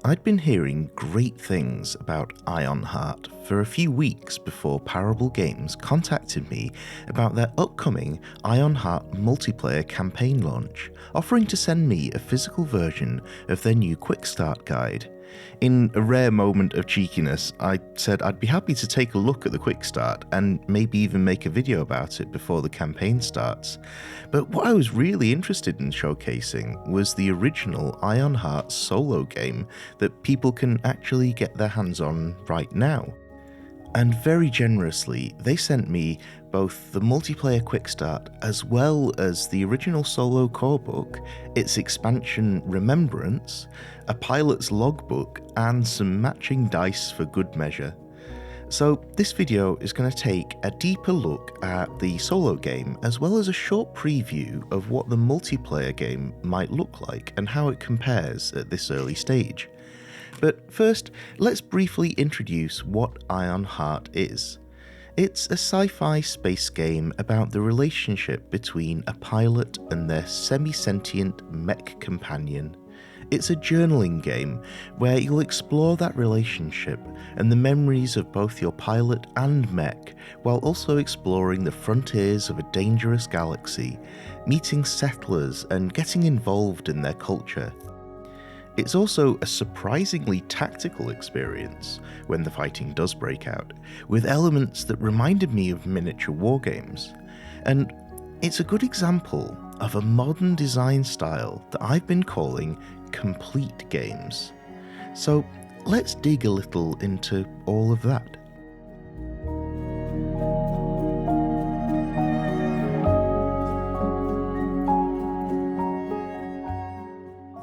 I'd been hearing great things about Ironheart for a few weeks before Parable Games contacted me about their upcoming Ironheart multiplayer campaign launch, offering to send me a physical version of their new Quick Start guide. In a rare moment of cheekiness, I said I'd be happy to take a look at the Quick Start and maybe even make a video about it before the campaign starts. But what I was really interested in showcasing was the original Ironheart solo game that people can actually get their hands on right now. And very generously, they sent me both the multiplayer Quick Start as well as the original solo core book, its expansion Remembrance, a pilot's logbook, and some matching dice for good measure. So this video is going to take a deeper look at the solo game as well as a short preview of what the multiplayer game might look like and how it compares at this early stage. But first, let's briefly introduce what Ironheart is. It's a sci-fi space game about the relationship between a pilot and their semi-sentient mech companion. It's a journaling game where you'll explore that relationship and the memories of both your pilot and mech, while also exploring the frontiers of a dangerous galaxy, meeting settlers and getting involved in their culture. It's also a surprisingly tactical experience when the fighting does break out, with elements that reminded me of miniature wargames. And it's a good example of a modern design style that I've been calling complete games. So let's dig a little into all of that.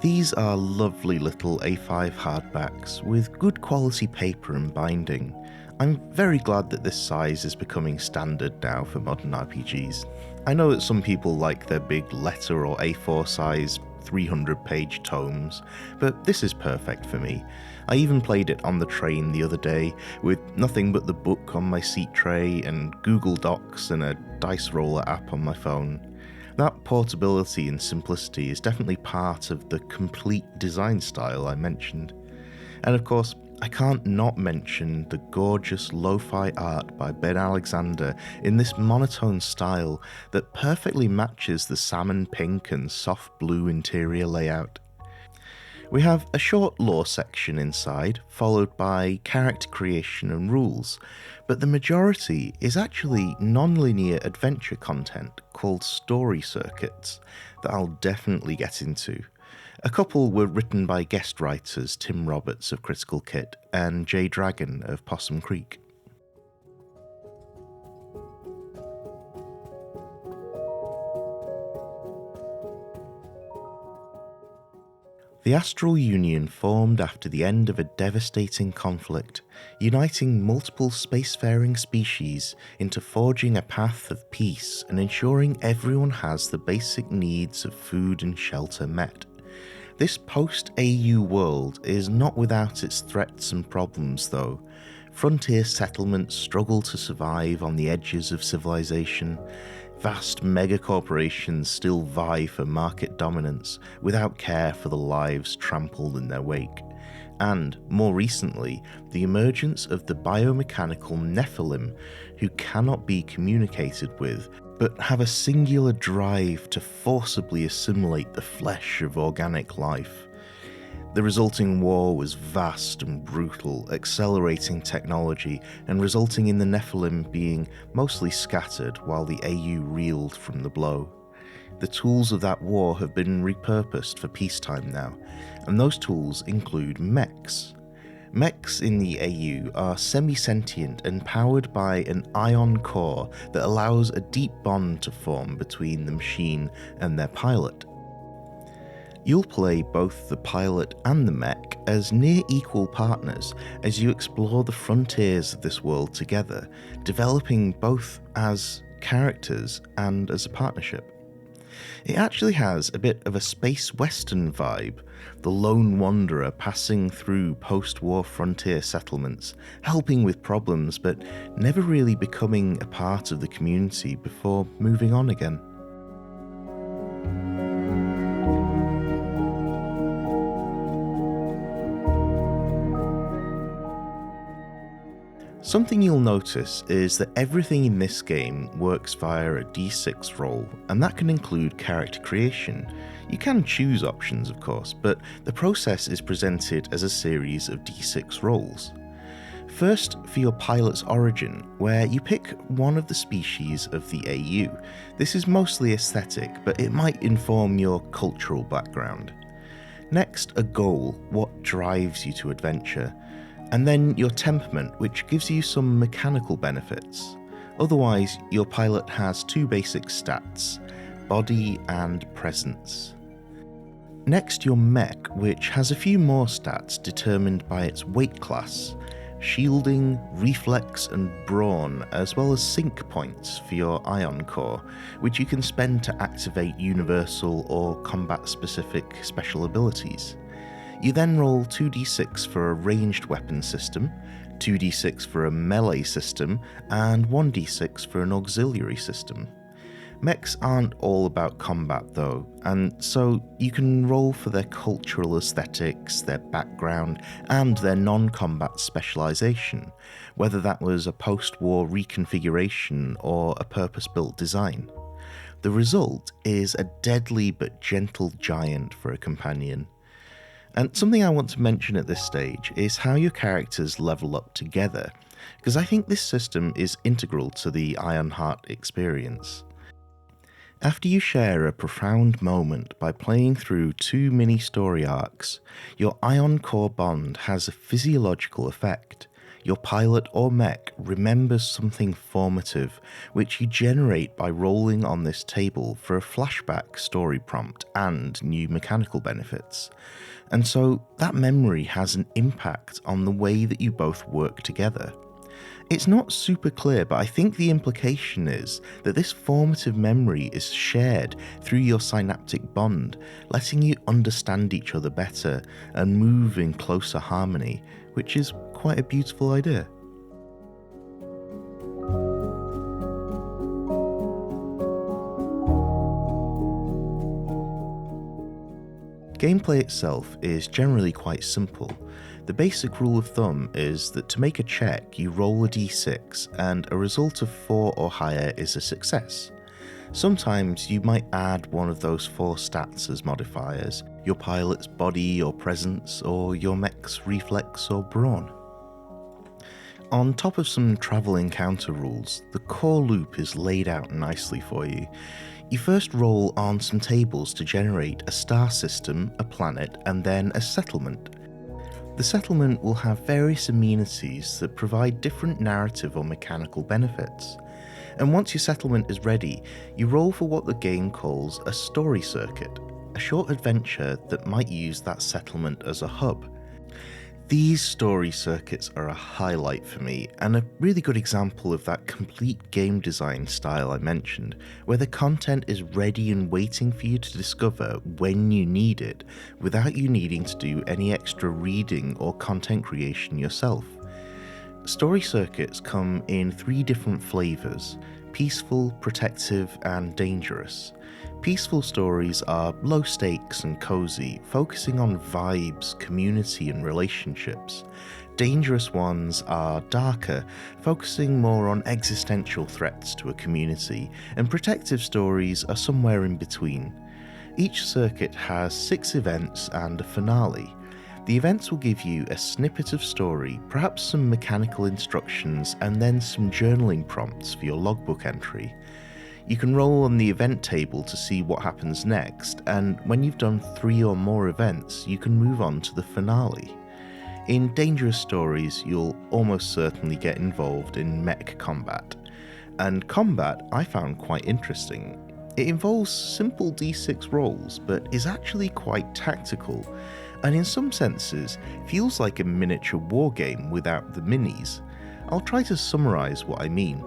These are lovely little A5 hardbacks with good quality paper and binding. I'm very glad that this size is becoming standard now for modern RPGs. I know that some people like their big letter or A4 size 300-page tomes, but this is perfect for me. I even played it on the train the other day with nothing but the book on my seat tray and Google Docs and a dice roller app on my phone. That portability and simplicity is definitely part of the complete design style I mentioned. And of course, I can't not mention the gorgeous lo-fi art by Ben Alexander in this monotone style that perfectly matches the salmon pink and soft blue interior layout. We have a short lore section inside, followed by character creation and rules, but the majority is actually non-linear adventure content called story circuits that I'll definitely get into. A couple were written by guest writers Tim Roberts of Critical Kit and Jay Dragon of Possum Creek. The Astral Union formed after the end of a devastating conflict, uniting multiple spacefaring species into forging a path of peace and ensuring everyone has the basic needs of food and shelter met. This post-AU world is not without its threats and problems though. Frontier settlements struggle to survive on the edges of civilization. Vast megacorporations still vie for market dominance without care for the lives trampled in their wake. And, more recently, the emergence of the biomechanical Nephilim, who cannot be communicated with, but have a singular drive to forcibly assimilate the flesh of organic life. The resulting war was vast and brutal, accelerating technology and resulting in the Nephilim being mostly scattered while the AU reeled from the blow. The tools of that war have been repurposed for peacetime now, and those tools include Mechs. Mechs in the AU are semi-sentient and powered by an ion core that allows a deep bond to form between the machine and their pilot. You'll play both the pilot and the mech as near equal partners as you explore the frontiers of this world together, developing both as characters and as a partnership. It actually has a bit of a space western vibe, the lone wanderer passing through post-war frontier settlements, helping with problems but never really becoming a part of the community before moving on again. Something you'll notice is that everything in this game works via a d6 roll, and that can include character creation. You can choose options, of course, but the process is presented as a series of d6 rolls. First, for your pilot's origin, where you pick one of the species of the AU. This is mostly aesthetic, but it might inform your cultural background. Next, a goal, what drives you to adventure. And then your temperament, which gives you some mechanical benefits. Otherwise, your pilot has two basic stats, body and presence. Next, your mech, which has a few more stats determined by its weight class, shielding, reflex and brawn, as well as sync points for your ion core, which you can spend to activate universal or combat-specific special abilities. You then roll 2d6 for a ranged weapon system, 2d6 for a melee system, and 1d6 for an auxiliary system. Mechs aren't all about combat though, and so you can roll for their cultural aesthetics, their background, and their non-combat specialization, whether that was a post-war reconfiguration or a purpose-built design. The result is a deadly but gentle giant for a companion. And something I want to mention at this stage is how your characters level up together, because I think this system is integral to the Ironheart experience. After you share a profound moment by playing through 2 mini story arcs, your Ion Core bond has a physiological effect. Your pilot or mech remembers something formative, which you generate by rolling on this table for a flashback story prompt and new mechanical benefits. And so that memory has an impact on the way that you both work together. It's not super clear, but I think the implication is that this formative memory is shared through your synaptic bond, letting you understand each other better and move in closer harmony, which is quite a beautiful idea. Gameplay itself is generally quite simple. The basic rule of thumb is that to make a check, you roll a d6 and a result of 4 or higher is a success. Sometimes you might add one of those 4 stats as modifiers, your pilot's body or presence, or your mech's reflex or brawn. On top of some travel encounter rules, the core loop is laid out nicely for you. You first roll on some tables to generate a star system, a planet, and then a settlement. The settlement will have various amenities that provide different narrative or mechanical benefits. And once your settlement is ready, you roll for what the game calls a story circuit, a short adventure that might use that settlement as a hub. These story circuits are a highlight for me, and a really good example of that complete game design style I mentioned, where the content is ready and waiting for you to discover when you need it, without you needing to do any extra reading or content creation yourself. Story circuits come in 3 different flavors: peaceful, protective, and dangerous. Peaceful stories are low stakes and cozy, focusing on vibes, community, and relationships. Dangerous ones are darker, focusing more on existential threats to a community, and protective stories are somewhere in between. Each circuit has 6 events and a finale. The events will give you a snippet of story, perhaps some mechanical instructions, and then some journaling prompts for your logbook entry. You can roll on the event table to see what happens next, and when you've done 3 or more events, you can move on to the finale. In dangerous stories, you'll almost certainly get involved in mech combat. And combat I found quite interesting. It involves simple d6 rolls, but is actually quite tactical, and in some senses feels like a miniature wargame without the minis. I'll try to summarise what I mean.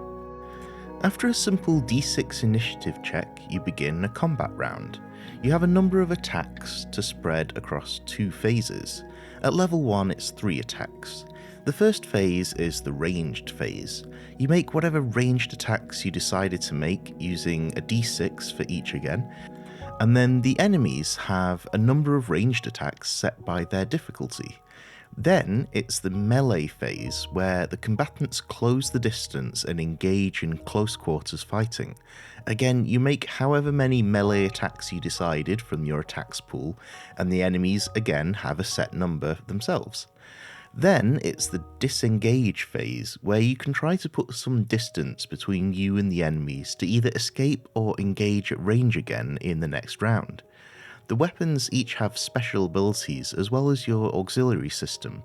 After a simple d6 initiative check, you begin a combat round. You have a number of attacks to spread across 2 phases. At level 1 it's 3 attacks. The first phase is the ranged phase. You make whatever ranged attacks you decided to make using a d6 for each again, and then the enemies have a number of ranged attacks set by their difficulty. Then it's the melee phase, where the combatants close the distance and engage in close quarters fighting. Again, you make however many melee attacks you decided from your attacks pool, and the enemies again have a set number themselves. Then it's the disengage phase, where you can try to put some distance between you and the enemies to either escape or engage at range again in the next round. The weapons each have special abilities as well as your auxiliary system,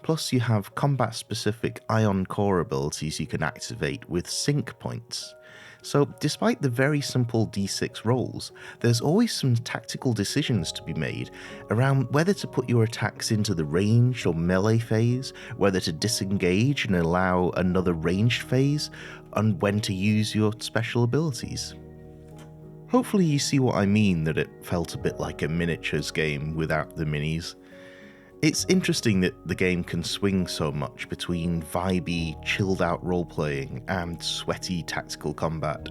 plus you have combat-specific ion core abilities you can activate with sync points. So despite the very simple d6 rolls, there's always some tactical decisions to be made around whether to put your attacks into the ranged or melee phase, whether to disengage and allow another ranged phase, and when to use your special abilities. Hopefully you see what I mean that it felt a bit like a miniatures game without the minis. It's interesting that the game can swing so much between vibey, chilled out role-playing and sweaty tactical combat.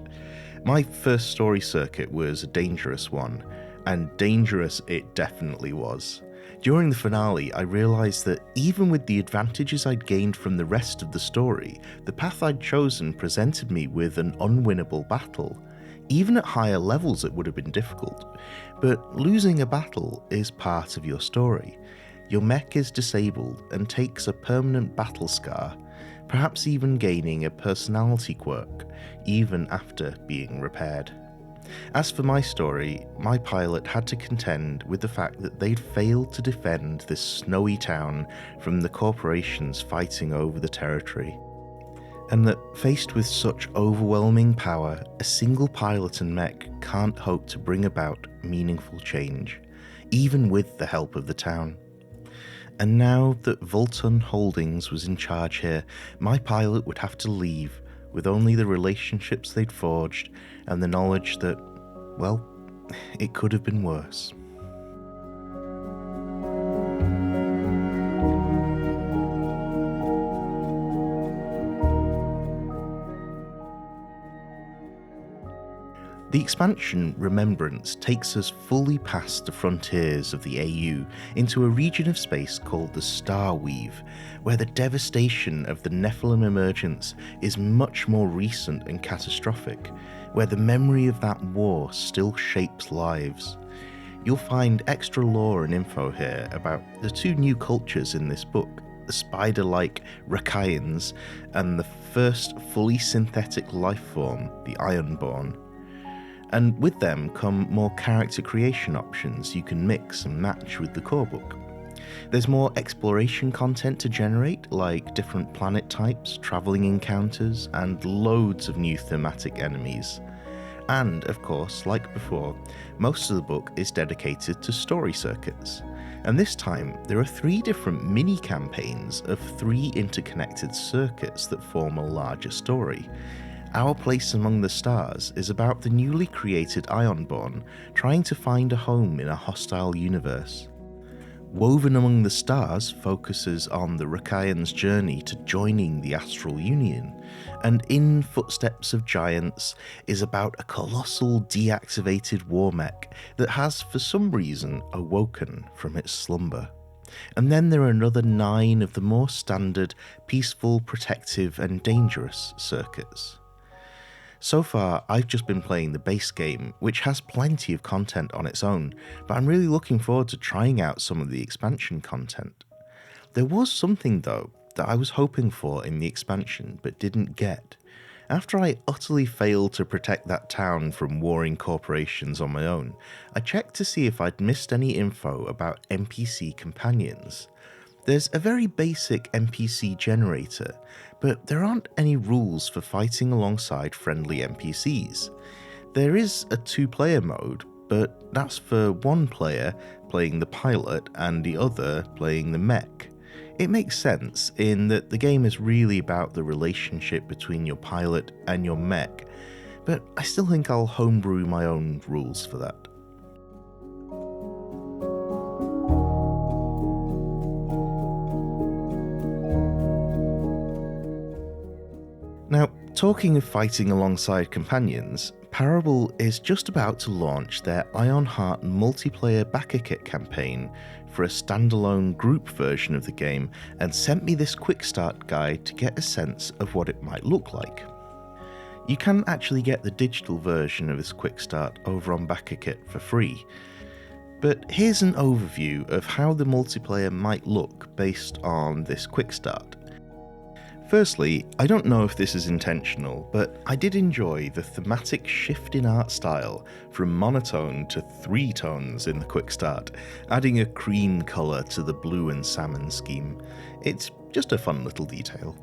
My first story circuit was a dangerous one, and dangerous it definitely was. During the finale, I realised that even with the advantages I'd gained from the rest of the story, the path I'd chosen presented me with an unwinnable battle. Even at higher levels it would have been difficult, but losing a battle is part of your story. Your mech is disabled and takes a permanent battle scar, perhaps even gaining a personality quirk, even after being repaired. As for my story, my pilot had to contend with the fact that they'd failed to defend this snowy town from the corporations fighting over the territory. And that faced with such overwhelming power, a single pilot and mech can't hope to bring about meaningful change, even with the help of the town. And now that Volton Holdings was in charge here, my pilot would have to leave with only the relationships they'd forged and the knowledge that, well, it could have been worse. The expansion Remembrance takes us fully past the frontiers of the AU into a region of space called the Starweave, where the devastation of the Nephilim emergence is much more recent and catastrophic, where the memory of that war still shapes lives. You'll find extra lore and info here about the two new cultures in this book, the spider-like Rakayans and the first fully synthetic life form, the Ironborn. And with them come more character creation options you can mix and match with the core book. There's more exploration content to generate, like different planet types, travelling encounters, and loads of new thematic enemies. And, of course, like before, most of the book is dedicated to story circuits. And this time, there are 3 different mini-campaigns of 3 interconnected circuits that form a larger story. Our Place Among the Stars is about the newly created Ironborn trying to find a home in a hostile universe. Woven Among the Stars focuses on the Rakayan's journey to joining the Astral Union, and In Footsteps of Giants is about a colossal deactivated war mech that has for some reason awoken from its slumber. And then there are another 9 of the more standard, peaceful, protective and dangerous circuits. So far, I've just been playing the base game, which has plenty of content on its own, but I'm really looking forward to trying out some of the expansion content. There was something, though, that I was hoping for in the expansion, but didn't get. After I utterly failed to protect that town from warring corporations on my own, I checked to see if I'd missed any info about NPC companions. There's a very basic NPC generator, but there aren't any rules for fighting alongside friendly NPCs. There is a 2-player mode, but that's for one player playing the pilot and the other playing the mech. It makes sense in that the game is really about the relationship between your pilot and your mech, but I still think I'll homebrew my own rules for that. Now, talking of fighting alongside companions, Parable is just about to launch their Ironheart multiplayer backer kit campaign for a standalone group version of the game and sent me this quick start guide to get a sense of what it might look like. You can actually get the digital version of this quick start over on BackerKit for free, but here's an overview of how the multiplayer might look based on this quick start. Firstly, I don't know if this is intentional, but I did enjoy the thematic shift in art style from monotone to 3 tones in the quick start, adding a cream colour to the blue and salmon scheme. It's just a fun little detail.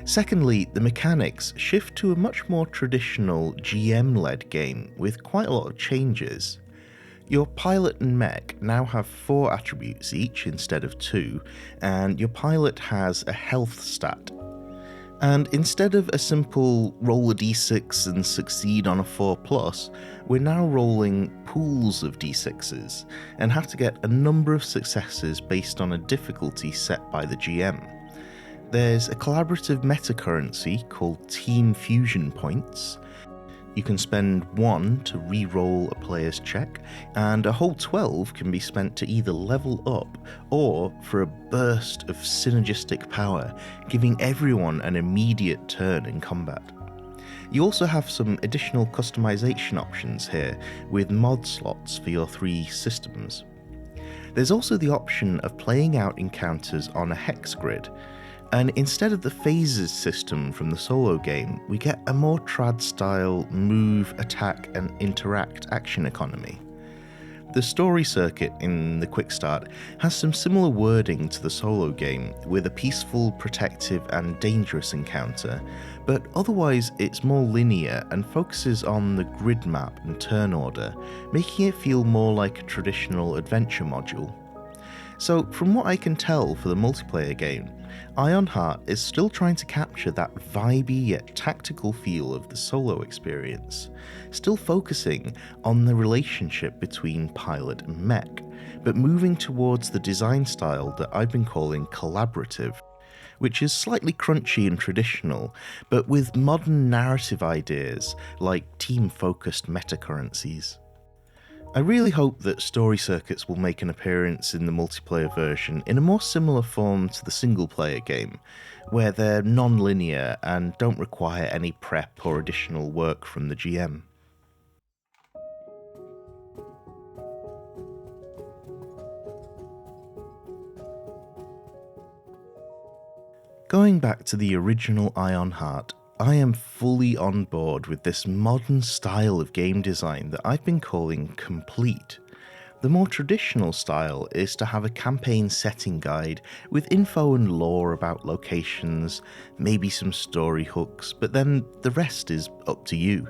Secondly, the mechanics shift to a much more traditional GM-led game with quite a lot of changes. Your pilot and mech now have 4 attributes each instead of 2, and your pilot has a health stat. And instead of a simple roll a d6 and succeed on a 4+, we're now rolling pools of d6s and have to get a number of successes based on a difficulty set by the GM. There's a collaborative meta currency called Team Fusion Points. You can spend 1 to re-roll a player's check, and a whole 12 can be spent to either level up or for a burst of synergistic power, giving everyone an immediate turn in combat. You also have some additional customization options here, with mod slots for your 3 systems. There's also the option of playing out encounters on a hex grid, and instead of the phases system from the solo game, we get a more trad-style move, attack, and interact action economy. The story circuit in the quick start has some similar wording to the solo game, with a peaceful, protective, and dangerous encounter, but otherwise it's more linear and focuses on the grid map and turn order, making it feel more like a traditional adventure module. So from what I can tell for the multiplayer game, Ironheart is still trying to capture that vibey yet tactical feel of the solo experience, still focusing on the relationship between pilot and mech, but moving towards the design style that I've been calling collaborative, which is slightly crunchy and traditional, but with modern narrative ideas like team-focused meta-currencies. I really hope that story circuits will make an appearance in the multiplayer version in a more similar form to the single-player game, where they're non-linear and don't require any prep or additional work from the GM. Going back to the original Ironheart, I am fully on board with this modern style of game design that I've been calling complete. The more traditional style is to have a campaign setting guide with info and lore about locations, maybe some story hooks, but then the rest is up to you.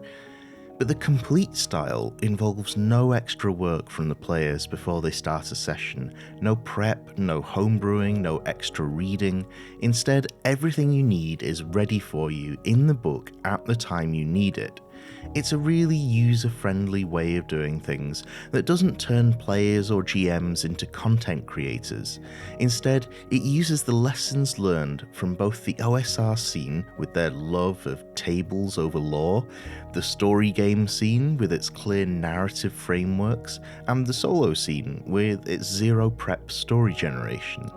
But the complete style involves no extra work from the players before they start a session, no prep, no homebrewing, no extra reading. Instead, everything you need is ready for you in the book at the time you need it. It's a really user-friendly way of doing things that doesn't turn players or GMs into content creators. Instead, it uses the lessons learned from both the OSR scene with their love of tables over lore, the story game scene with its clear narrative frameworks, and the solo scene with its zero prep story generation.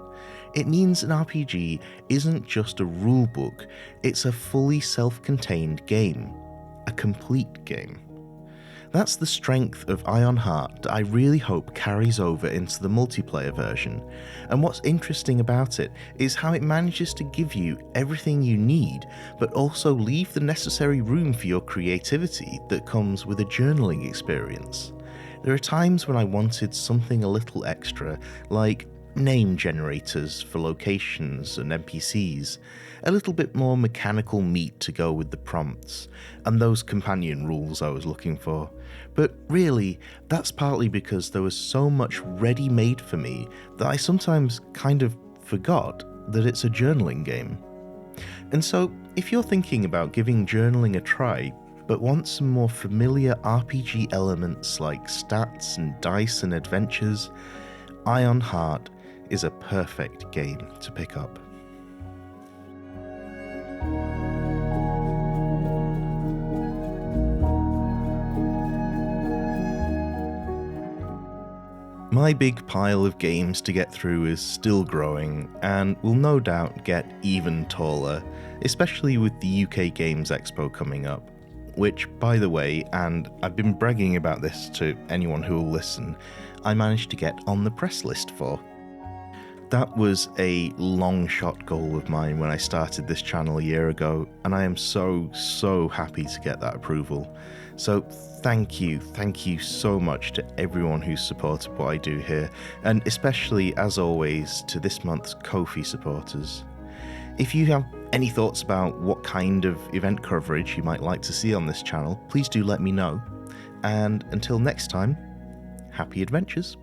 It means an RPG isn't just a rulebook, it's a fully self-contained game. A complete game. That's the strength of Ironheart that I really hope carries over into the multiplayer version, and what's interesting about it is how it manages to give you everything you need, but also leave the necessary room for your creativity that comes with a journaling experience. There are times when I wanted something a little extra, like name generators for locations and NPCs, a little bit more mechanical meat to go with the prompts, and those companion rules I was looking for. But really, that's partly because there was so much ready-made for me that I sometimes kind of forgot that it's a journaling game. And so, if you're thinking about giving journaling a try, but want some more familiar RPG elements like stats and dice and adventures, Ironheart is a perfect game to pick up. My big pile of games to get through is still growing and will no doubt get even taller, especially with the UK Games Expo coming up, which, by the way, and I've been bragging about this to anyone who will listen, I managed to get on the press list for. That was a long shot goal of mine when I started this channel a year ago, and I am so happy to get that approval. So thank you so much to everyone who's supported what I do here, and especially, as always, to this month's Ko-fi supporters. If you have any thoughts about what kind of event coverage you might like to see on this channel, please do let me know. And until next time, happy adventures.